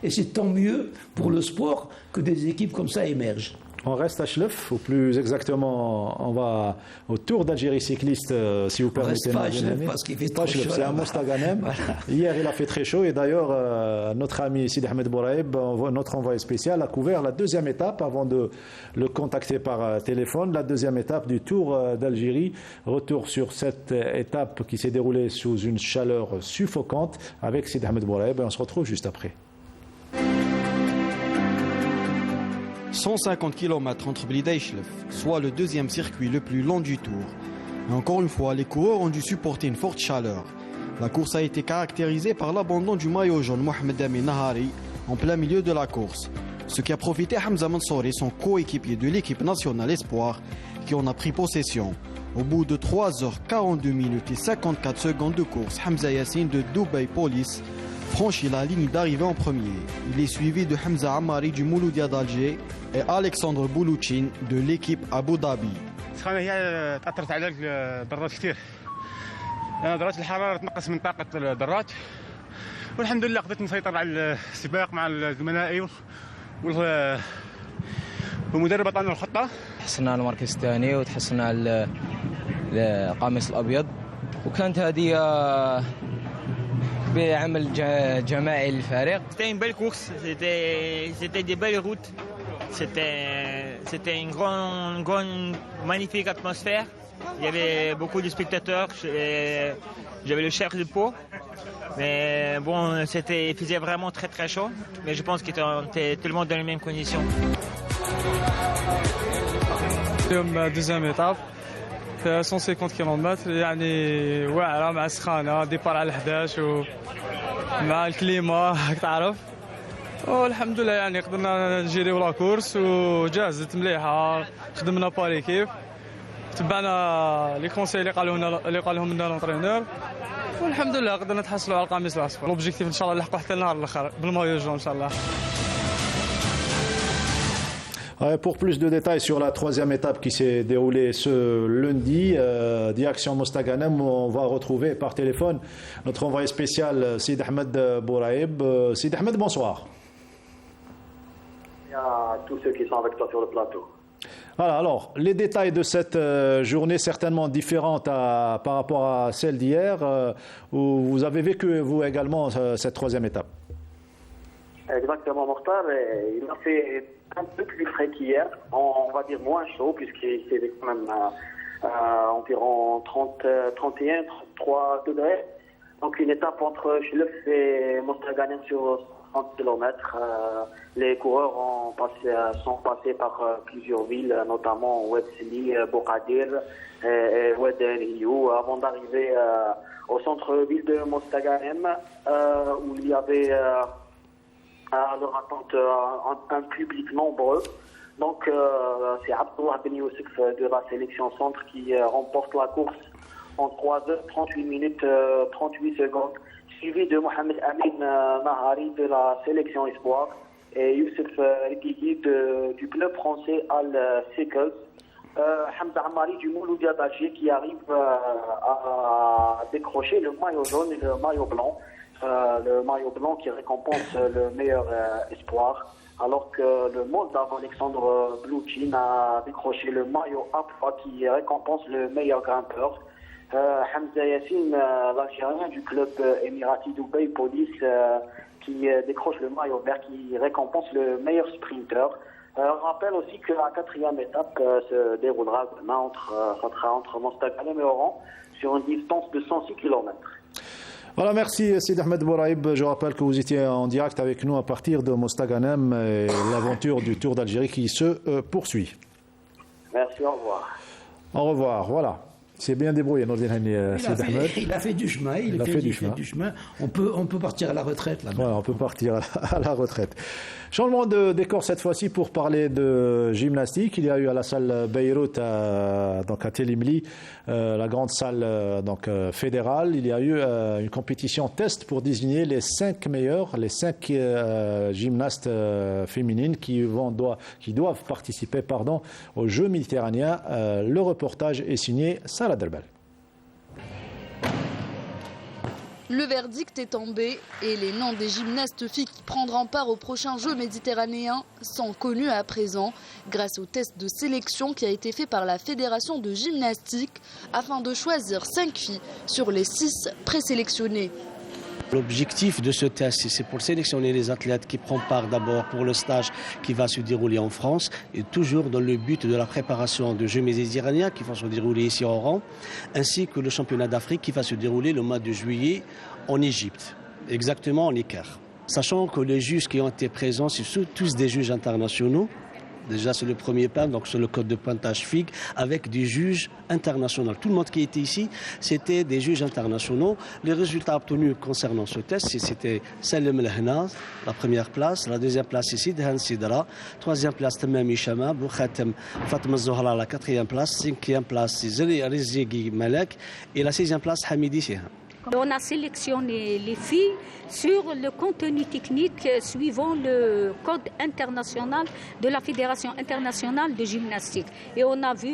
et c'est tant mieux pour le sport que des équipes comme ça émergent. On reste à Chlef, ou plus exactement, on va au Tour d'Algérie cycliste, si vous permettez. Pas Chlef, parce qu'il fait trop chaud. C'est un Mostaganem. Voilà. Hier, il a fait très chaud, et d'ailleurs, notre ami Sidi Ahmed Bouraïb, notre envoyé spécial, a couvert la deuxième étape avant de le contacter par téléphone. La deuxième étape du Tour d'Algérie. Retour sur cette étape qui s'est déroulée sous une chaleur suffocante avec Sidi Ahmed Bouraïb, et on se retrouve juste après. 150 km entre Blida et Chlef, soit le deuxième circuit le plus long du Tour. Et encore une fois, les coureurs ont dû supporter une forte chaleur. La course a été caractérisée par l'abandon du maillot jaune Mohamed Amin Nahari en plein milieu de la course, ce qui a profité à Hamza Mansouri, son coéquipier de l'équipe nationale Espoir, qui en a pris possession. Au bout de 3h42 minutes et 54 secondes de course, Hamza Yassine de Dubai Police franchit la ligne d'arrivée en premier. Il est suivi de Hamza Amari du Mouloudia d'Alger et Alexandre Boulouchin de l'équipe Abu Dhabi. السخانه هي تاثرت على الدراج كثير لان درجه الحراره تنقص من طاقه الدراج والحمد لله قدرت نسيطر على السباق مع زملائي والمدرب عطانا الخطه. تحصلنا على المركز الثاني وتحصلنا على القاموس الابيض وكانت هذه بعمل جماعي للفريق. C'était une belle course, c'était des belles routes, c'était une grande, magnifique atmosphère. Il y avait beaucoup de spectateurs, j'avais le chair de peau, mais bon, il faisait vraiment très très chaud, mais je pense que tout le monde dans les mêmes conditions. Deuxième étape. 150 كيلومتر يعني واعره مع السخانه ديبار على 11 ومع الكليما راك تعرف والحمد لله يعني قدرنا نجيريو لا كورس وجازت مليحه خدمنا باريكيب تبعنا لي كونساي اللي قالهم لنا لونطرينور والحمد لله قدرنا نتحصلوا على القميص الاصفر. لوبجيكتيف ان شاء الله نلحقوا حتى النهار الاخر بالمايو جون ان شاء الله. Pour plus de détails sur la troisième étape qui s'est déroulée ce lundi, direction Mostaganem, on va retrouver par téléphone notre envoyé spécial Sid Ahmed Bouraïb. Sid Ahmed, bonsoir. Et à tous ceux qui sont avec toi sur le plateau. Voilà, alors, les détails de cette journée certainement différentes par rapport à celle d'hier, où vous avez vécu vous également cette troisième étape. Exactement, Mokhtar. Il a fait un peu plus frais qu'hier, on va dire moins chaud, puisqu'il fait quand même environ 31, 33 degrés. Donc une étape entre Chlef et Mostaganem sur 30 km. Les coureurs sont passés par plusieurs villes, notamment Oued-Sili, Bokadir et Oued El Hiou, avant d'arriver au centre-ville de Mostaganem, où il y avait à leur attente un public nombreux. Donc c'est Abdullah Ben Youssef de la sélection centre qui remporte la course en 3h38 minutes 38 secondes, suivi de Mohamed Amin Nahari de la sélection Espoir et Youssef Reguigui du club français Al Sequels. Hamza Amari du Mouloudia d'Alger qui arrive à décrocher le maillot jaune et le maillot blanc. Le maillot blanc qui récompense le meilleur espoir, alors que le Moldave Alexandre Blouchin a décroché le maillot APFA qui récompense le meilleur grimpeur. Hamza Yassine, l'Algérien du club émirati Dubaï Police, qui décroche le maillot vert qui récompense le meilleur sprinter. On rappelle aussi que la 4e étape se déroulera demain entre Mostaganem et Oran sur une distance de 106 km. Voilà, merci Sid Ahmed Bouraïb. Je rappelle que vous étiez en direct avec nous à partir de Mostaganem et l'aventure du Tour d'Algérie qui se poursuit. Merci, au revoir. Au revoir, voilà. C'est bien débrouillé, Nordin Hani, Sid Ahmed. Il a fait du chemin. Il a fait du chemin. On peut partir à la retraite. Là, voilà, on peut partir à la retraite. Changement de décor cette fois-ci pour parler de gymnastique. Il y a eu à la salle Beyrouth, donc à Télimli, la grande salle fédérale. Il y a eu une compétition test pour désigner les 5 meilleurs, les 5 gymnastes féminines qui doivent participer aux Jeux méditerranéens. Le reportage est signé Sarah Derbel. Le verdict est tombé et les noms des gymnastes filles qui prendront part aux prochains Jeux méditerranéens sont connus à présent grâce au test de sélection qui a été fait par la Fédération de gymnastique afin de choisir 5 filles sur les 6 présélectionnées. L'objectif de ce test, c'est pour sélectionner les athlètes qui prennent part d'abord pour le stage qui va se dérouler en France et toujours dans le but de la préparation de Jeux méditerranéens qui vont se dérouler ici en Oran, ainsi que le championnat d'Afrique qui va se dérouler le mois de juillet en Égypte, exactement en Caire. Sachant que les juges qui ont été présents, c'est tous des juges internationaux. Déjà, c'est le premier pas, donc sur le code de pointage FIG, avec des juges internationaux. Tout le monde qui était ici, c'était des juges internationaux. Les résultats obtenus concernant ce test, c'était Salim El-Hnaz, la première place. La deuxième place, c'est Sidhan Sidra. Troisième place, Tamam Ishama. Boukhatem Fatma Zohra, la 4e place. 5e place, c'est Zeli Rizigi Malek. Et la 6e place, Hamidi Sihan. On a sélectionné les filles sur le contenu technique suivant le code international de la Fédération internationale de gymnastique. Et on a vu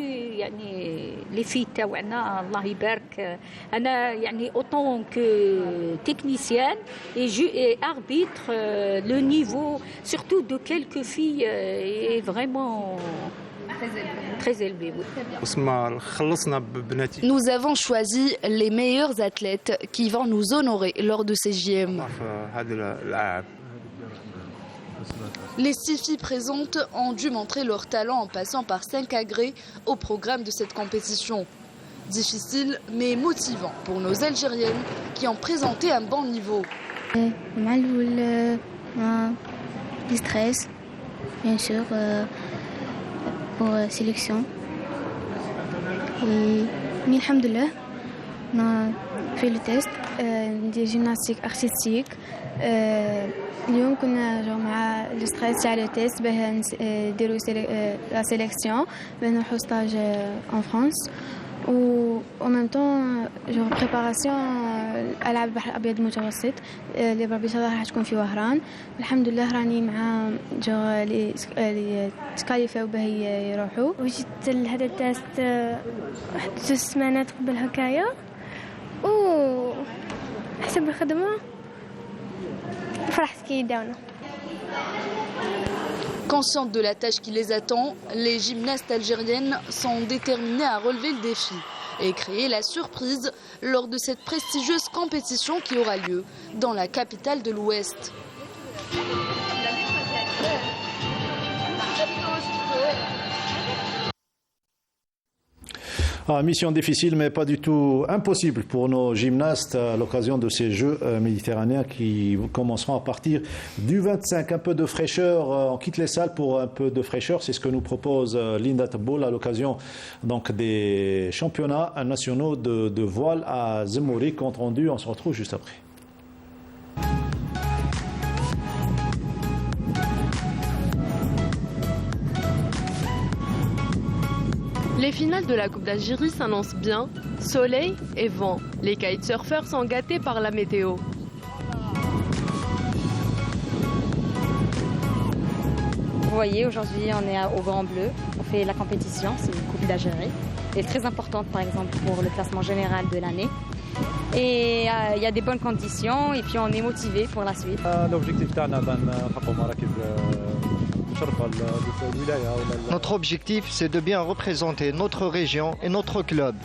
les filles تاعنا الله يبارك أنا autant que technicienne et arbitre, le niveau surtout de quelques filles est vraiment très élevé. Nous avons choisi les meilleurs athlètes qui vont nous honorer lors de ces JM. Les 6 filles présentes ont dû montrer leur talent en passant par 5 agrès au programme de cette compétition. Difficile mais motivant pour nos Algériennes qui ont présenté un bon niveau. Du stress, bien sûr. Pour sélection. Mais alhamdoulilah, on a fait le test des gymnastiques artistiques. اليوم كنا مع الستريس تاع لو تيست باه نديرو لا سيليكسيون باه نروحو ستاج ان فرانس و en même temps genre préparation العاب البحر الابيض المتوسط اللي بربي الله راح تكون في وهران. الحمد لله راني مع جو لي تكاليفاو باه يروحوا. وجيت لهذا التيست واحد 2 سمانات قبل هكايا و حسب الخدمه فرحت كي داونا. Conscientes de la tâche qui les attend, les gymnastes algériennes sont déterminées à relever le défi et créer la surprise lors de cette prestigieuse compétition qui aura lieu dans la capitale de l'Ouest. Mission difficile mais pas du tout impossible pour nos gymnastes à l'occasion de ces Jeux méditerranéens qui commenceront à partir du 25. Un peu de fraîcheur, on quitte les salles pour un peu de fraîcheur, c'est ce que nous propose Linda Taboul à l'occasion donc des championnats nationaux de voile à Zemouri. Compte rendu, on se retrouve juste après. Les finales de la Coupe d'Algérie s'annoncent bien, soleil et vent. Les kitesurfers sont gâtés par la météo. voyez, aujourd'hui, on est au Grand Bleu. On fait la compétition, c'est une Coupe d'Algérie. Elle est très importante, par exemple, pour le classement général de l'année. Et il y a des bonnes conditions et puis on est motivé pour la suite. Notre objectif, c'est de bien représenter notre région et notre club.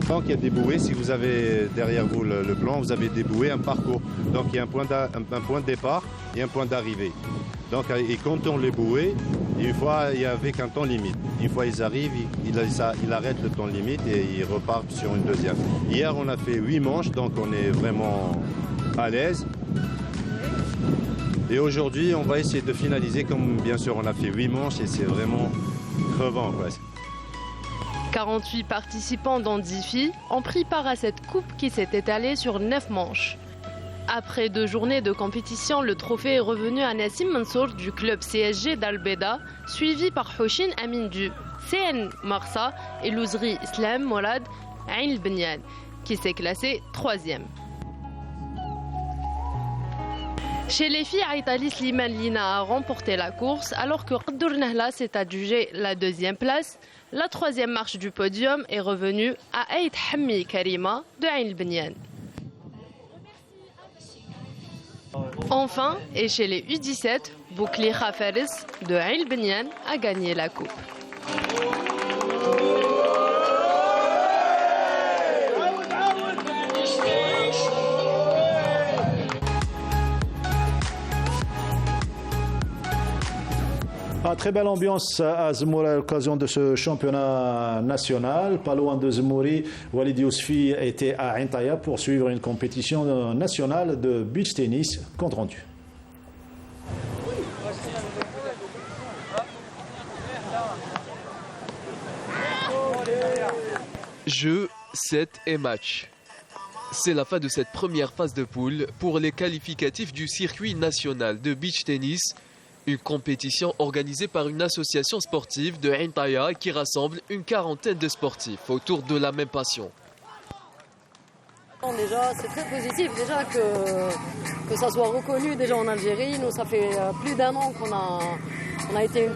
Donc il y a des bouées, si vous avez derrière vous le plan, vous avez des bouées, un parcours. Donc il y a un point de départ et un point d'arrivée. Donc ils comptent les bouées, et une fois il y a avec un temps limite. Une fois ils arrivent, ils arrêtent le temps limite et ils repartent sur une deuxième. Hier on a fait 8 manches, donc on est vraiment à l'aise. Et aujourd'hui on va essayer de finaliser comme bien sûr on a fait 8 manches et c'est vraiment crevant, quoi. 48 participants dont 10 filles ont pris part à cette coupe qui s'est étalée sur 9 manches. Après 2 journées de compétition, le trophée est revenu à Nassim Mansour du club CSG d'Al-Beda, suivi par Houchin Amin du CN Marsa et Louzri Islam Mourad Ain El-Benyan, qui s'est classé 3e. Chez les filles, Aïtali Slimane Lina a remporté la course, alors que Qaddour Nahla s'est adjugé la 2e place. La 3e marche du podium est revenue à Aït Hammi Karima de Ain El-Benyan. Enfin, et chez les U17, Boukli Khafaris de Ain El-Benyan a gagné la coupe. Très belle ambiance à Zemouri à l'occasion de ce championnat national. Pas loin de Zemouri, Walid Yousfi était à Intaya pour suivre une compétition nationale de beach tennis. Compte rendu. Jeu, set et match. C'est la fin de cette première phase de poule pour les qualificatifs du circuit national de beach tennis. Une compétition organisée par une association sportive de Intaya qui rassemble une quarantaine de sportifs autour de la même passion. Déjà, c'est très positif déjà que ça soit reconnu déjà en Algérie. Nous, ça fait plus d'1 an qu'on a été un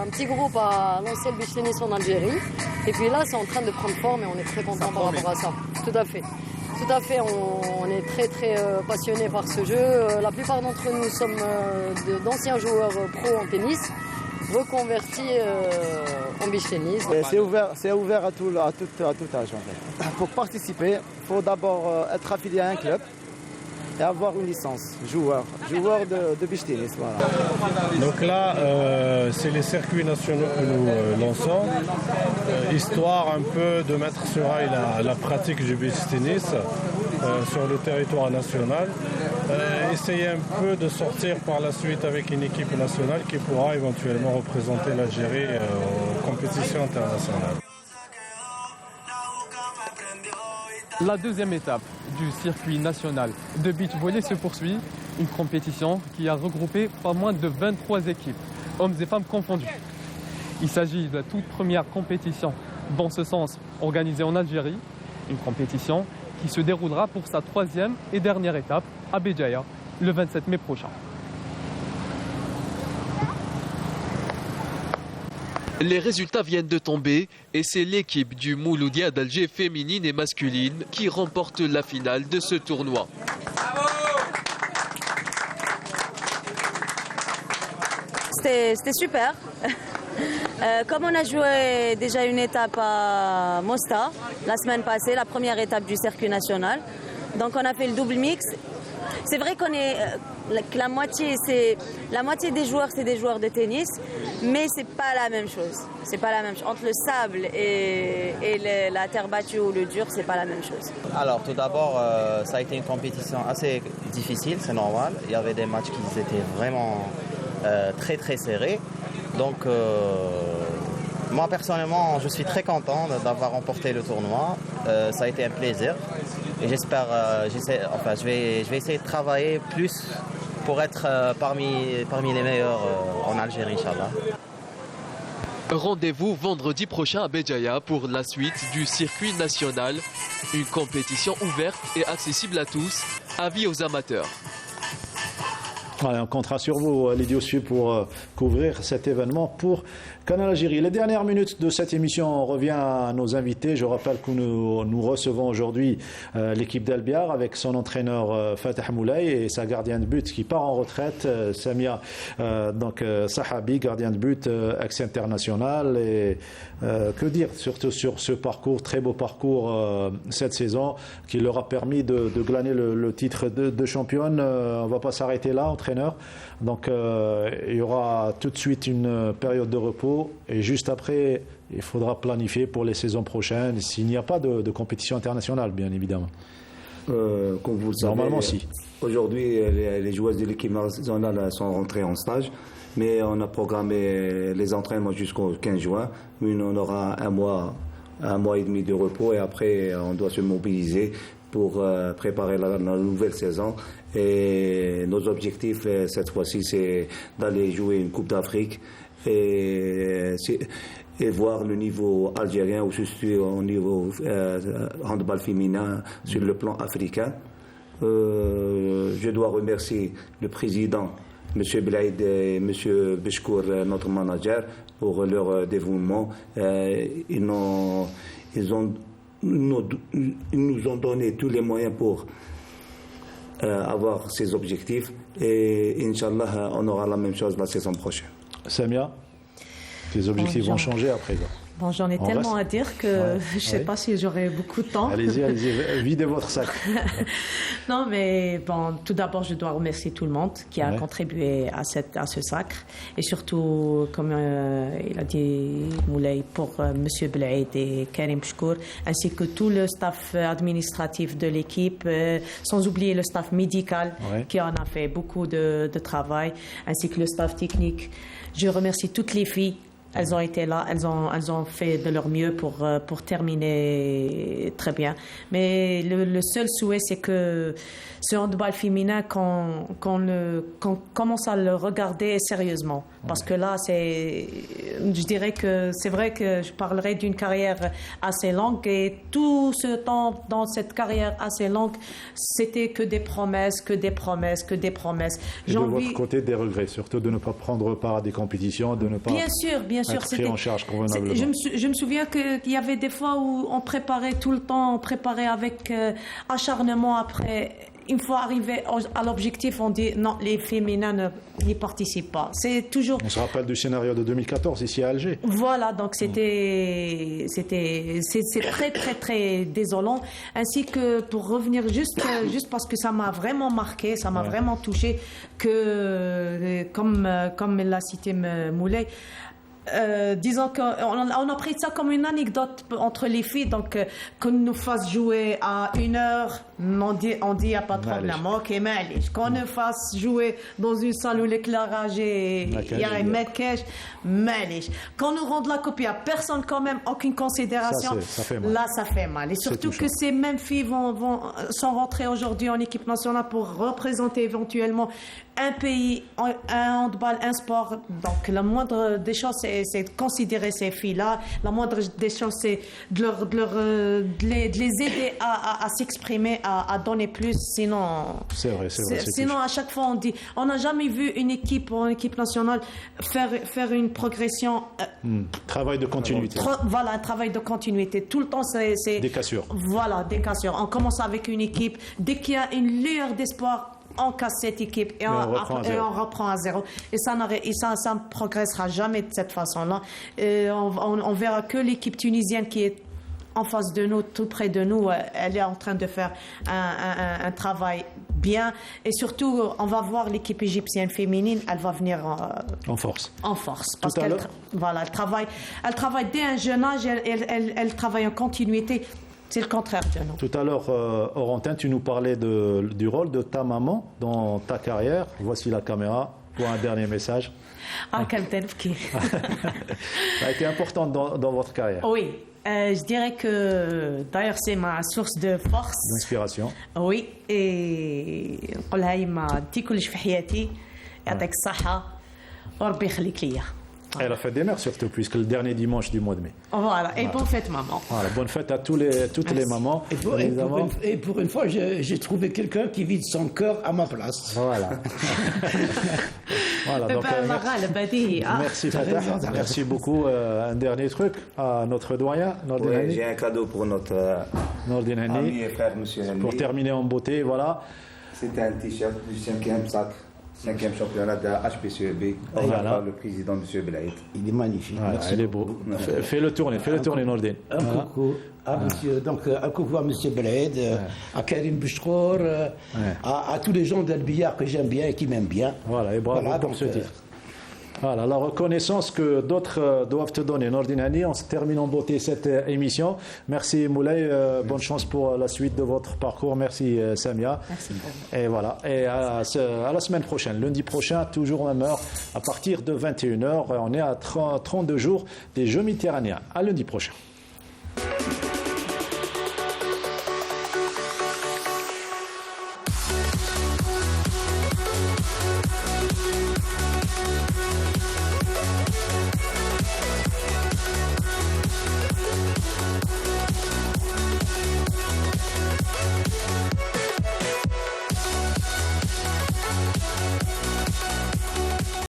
petit groupe à lancer le beach tennis en Algérie. Et puis là, c'est en train de prendre forme et on est très content par rapport à ça. Tout à fait. Tout à fait, on est très passionnés par ce jeu. La plupart d'entre nous sommes d'anciens joueurs pro en tennis, reconvertis en beach tennis. C'est ouvert à tout âge en fait. Pour participer, il faut d'abord être affilié à un club et avoir une licence, joueur de beach tennis. Voilà. Donc là, c'est les circuits nationaux que nous lançons, histoire un peu de mettre sur rail la pratique du beach tennis sur le territoire national. Essayer un peu de sortir par la suite avec une équipe nationale qui pourra éventuellement représenter l'Algérie aux compétitions internationales. La 2e étape du circuit national de beach volley se poursuit, une compétition qui a regroupé pas moins de 23 équipes, hommes et femmes confondus. Il s'agit de la toute première compétition dans ce sens organisée en Algérie, une compétition qui se déroulera pour sa 3e et dernière étape à Béjaïa le 27 mai prochain. Les résultats viennent de tomber et c'est l'équipe du Mouloudia d'Alger féminine et masculine qui remporte la finale de ce tournoi. C'était super. Comme on a joué déjà une étape à Mostar la semaine passée, la première étape du circuit national, donc on a fait le double mix. C'est vrai que la moitié des joueurs, c'est des joueurs de tennis, mais c'est pas la même chose. C'est pas la même chose. Entre le sable et la terre battue ou le dur, c'est pas la même chose. Alors tout d'abord, ça a été une compétition assez difficile, c'est normal. Il y avait des matchs qui étaient vraiment très serrés. Donc moi personnellement, je suis très content d'avoir remporté le tournoi. Ça a été un plaisir. Et j'espère, je vais essayer de travailler plus pour être parmi les meilleurs en Algérie, Inch'Allah. Rendez-vous vendredi prochain à Béjaïa pour la suite du circuit national. Une compétition ouverte et accessible à tous, avis aux amateurs. Allez, on comptera sur vous, Lydie Ossu, pour couvrir cet événement pour Canal Algérie. Les dernières minutes de cette émission, on revient à nos invités. Je rappelle que nous recevons aujourd'hui l'équipe d'Albiar avec son entraîneur Fatah Moulay et sa gardienne de but qui part en retraite, Samia Sahabi, gardien de but ex-international. Et que dire surtout sur ce parcours, très beau parcours cette saison, qui leur a permis de glaner le titre de championne. On ne va pas s'arrêter là, entraîneur. Donc il y aura tout de suite une période de repos et juste après il faudra planifier pour les saisons prochaines s'il n'y a pas de compétition internationale, bien évidemment. Comme vous le savez, normalement si. Aujourd'hui les joueuses de l'équipe nationale sont rentrées en stage, mais on a programmé les entraînements jusqu'au 15 juin. On aura un mois et demi de repos et après on doit se mobiliser pour préparer la nouvelle saison. Et nos objectifs cette fois-ci, c'est d'aller jouer une Coupe d'Afrique et voir le niveau algérien ou surtout au niveau handball féminin sur le plan africain. Je dois remercier le président, M. Blaïd et M. Beshkour, notre manager, pour leur dévouement. Ils nous ont donné tous les moyens pour avoir ces objectifs et Inch'Allah on aura la même chose la saison prochaine. Samia, tes objectifs vont changer après ça. Bon, j'en ai tellement à dire que je ne sais pas si j'aurai beaucoup de temps. Allez-y, videz votre sac. Non, mais bon, tout d'abord, je dois remercier tout le monde qui a contribué à ce sacre. Et surtout, comme il a dit Moulay, pour M. Blaïd et Karim Beshkour, ainsi que tout le staff administratif de l'équipe, sans oublier le staff médical qui en a fait beaucoup de travail, ainsi que le staff technique. Je remercie toutes les filles. Elles ont été là, elles ont fait de leur mieux pour terminer très bien. Mais le seul souhait, c'est que ce handball féminin, qu'on commence à le regarder sérieusement. Parce que là, je dirais que c'est vrai que je parlerai d'une carrière assez longue et tout ce temps dans cette carrière assez longue, c'était que des promesses, que des promesses, que des promesses. Et de votre côté, des regrets, surtout de ne pas prendre part à des compétitions, de ne pas bien sûr, être pris en charge convenablement. Je me souviens qu'il y avait des fois où on préparait tout le temps, on préparait avec acharnement après. Une fois arrivé à l'objectif, on dit non, les féminins n'y participent pas. C'est toujours. On se rappelle du scénario de 2014 ici à Alger. Voilà, donc c'est très très très désolant. Ainsi que pour revenir juste parce que ça m'a vraiment marqué, ça m'a vraiment touché, que comme l'a cité Moulay. Disons qu'on a pris ça comme une anecdote entre les filles, donc qu'on nous fasse jouer à 1h, on dit il n'y a pas de problème, ok, mais qu'on nous fasse jouer dans une salle où l'éclairage il y a un maquillage, qu'on nous rende la copie à personne quand même, aucune considération, ça fait mal. Là ça fait mal, et surtout que ces mêmes filles sont rentrées aujourd'hui en équipe nationale pour représenter éventuellement un pays, un handball, un sport. Donc la moindre des choses, c'est de considérer ces filles-là. La moindre des choses, c'est de les aider à s'exprimer, à donner plus. Sinon, c'est vrai. Sinon, à chaque fois, on dit, on n'a jamais vu une équipe nationale faire une progression. Travail de continuité. Voilà, un travail de continuité. Tout le temps, c'est des cassures. Voilà, des cassures. On commence avec une équipe. Dès qu'il y a une lueur d'espoir, on casse cette équipe et on reprend à zéro. Et ça ne progressera jamais de cette façon-là. On verra que l'équipe tunisienne qui est en face de nous, tout près de nous, elle est en train de faire un travail bien. Et surtout, on va voir l'équipe égyptienne féminine, elle va venir en force. Parce qu'elle travaille dès un jeune âge, elle travaille en continuité. C'est le contraire de nous. Tout à l'heure, Orentin, tu nous parlais du rôle de ta maman dans ta carrière. Voici la caméra pour un dernier message. Ça a été important dans votre carrière. Oui, je dirais que d'ailleurs c'est ma source de force. D'inspiration. Oui, et نقولها يما انتي كلش في حياتي يعطيك الصحة وربي يخليك ليا. Et la fête des mères surtout, puisque le dernier dimanche du mois de mai. Voilà, et bonne fête maman. Voilà, bonne fête à toutes les mamans. Et pour une fois, j'ai trouvé quelqu'un qui vide son cœur à ma place. Voilà. Voilà, donc, merci Fatah, merci beaucoup. Un dernier truc à notre doyen, Nordin Hani. J'ai un cadeau pour notre ami et frère, monsieur Hani. Pour terminer en beauté, voilà. C'est un t-shirt du 5e championnat de HPCEB, par le président M. Belaïd. Il est magnifique. Voilà, il est beau. Fais-le tourner, Nordin. Un coucou à monsieur, donc un coucou à M. Belaïd, à Karim Bouchrour, à tous les gens d'Al-Biyar que j'aime bien et qui m'aiment bien. Voilà, et bravo pour ce titre. Voilà, la reconnaissance que d'autres doivent te donner. Nordin Hani, on se termine en beauté cette émission. Merci Moulay, bonne chance pour la suite de votre parcours. Merci Samia. Merci. Et voilà, et à la semaine prochaine, lundi prochain, toujours même heure, à partir de 21h. On est à 32 jours des Jeux méditerranéens. À lundi prochain.